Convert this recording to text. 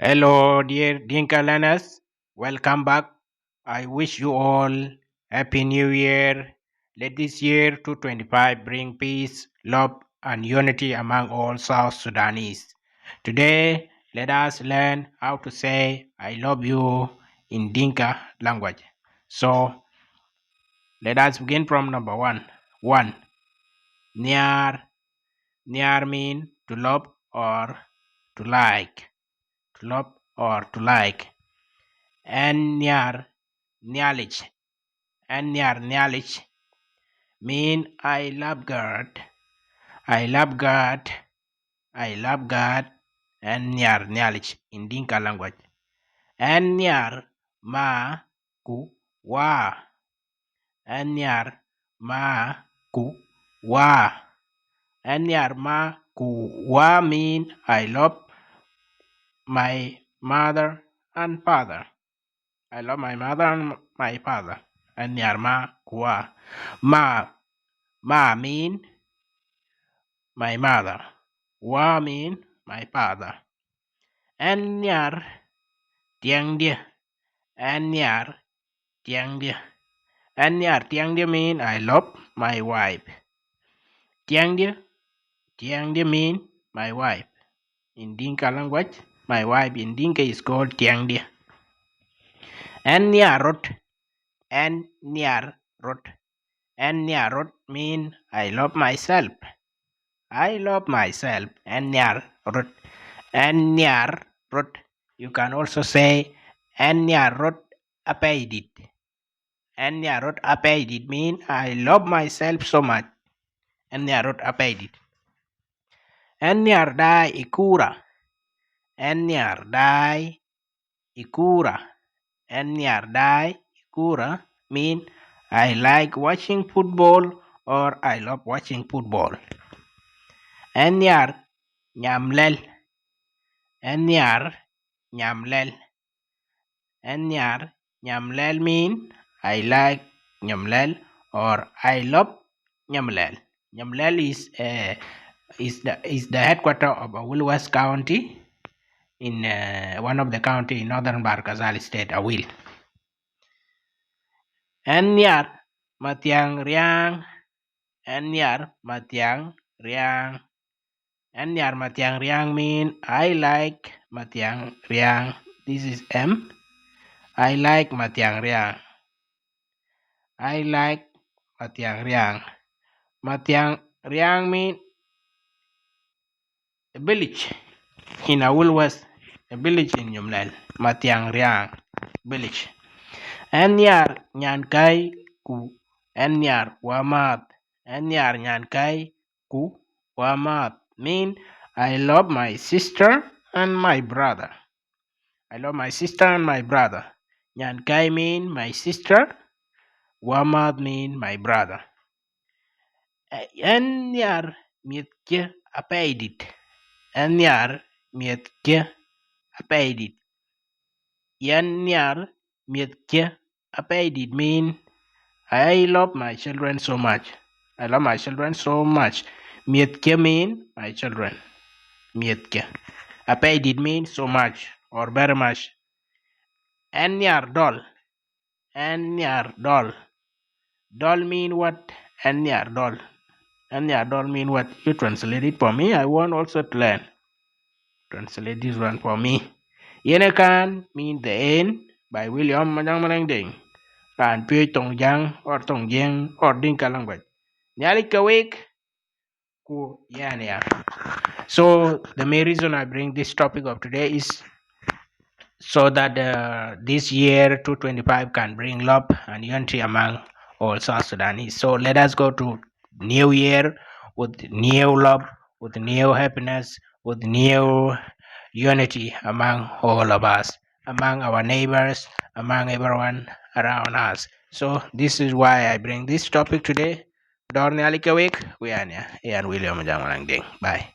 Hello, dear Dinka learners. Welcome back. I wish you all Happy New Year. Let this year 2025 bring peace, love, and unity among all South Sudanese. Today, let us learn how to say I love you in Dinka language. So, let us begin from number one. One, Nhiar. Nhiar mean to love or to like. To love or to like. And knowledge and knowledge mean I love God. I love God. I love God and knowledge in Dinka language. And ma ku wa and ma ku wa and ma ku wa mean I love my mother and father. I love my mother and my father. And ma kuwa. Ma mean my mother. Wa mean my father. And tiang dia. And tiang dia. And tiang dia mean I love my wife. Tiang dia mean my wife. In Dinka language, my wife in Dinka is called tiang dia. And rot. And rot. And rot mean I love myself. I love myself. And rot. And rot. You can also say and rot apaidit. And rot apaidit mean I love myself so much. And rot apaidit. And dai ikura. And dai ikura. And dai ikura mean I like watching football or I love watching football. And nyamlel. And nyamlel. And nyamlel mean I like nyamlel or I love nyamlel. Nyamlel is the headquarter of Awil County in one of the county in northern Barkazal State, Awil. And matiang riang. And matiang riang. And matiang riang mean I like matiang riang. This is M. I like matiang riang. I like matiang riang. Matiang riang mean a village in Awul West, a village in Yumlel. Matiang riang village. And nyan kai ku. And wamat. And nyan kai ku wamat mean I love my sister and my brother. I love my sister and my brother. Nyan kai mean my sister. Wamat mean my brother. En mietke apaidit. En mietke apaidit. En mietke apaidit mean I love my children so much. I love my children so much. Mietke mean my children. Mietke. Apaidit means so much or very much. En dol. En dol. Dol mean what? En dol. And dol mean what? You translate it for me. I want also to learn. Translate this one for me. Yenekan mean the end by William Majang Ding. And Pui Tong Yang or Tong Yang or Dinka language. Nyalika week ku yania. So the main reason I bring this topic of today is so that this year 225 can bring love and unity among all South Sudanese. So let us go to New Year with new love, with new happiness, with new unity among all of us, among our neighbors, among everyone around us. So this is why I bring this topic today. Dorni Alikawik, we are William Jangwalang Ding. Bye.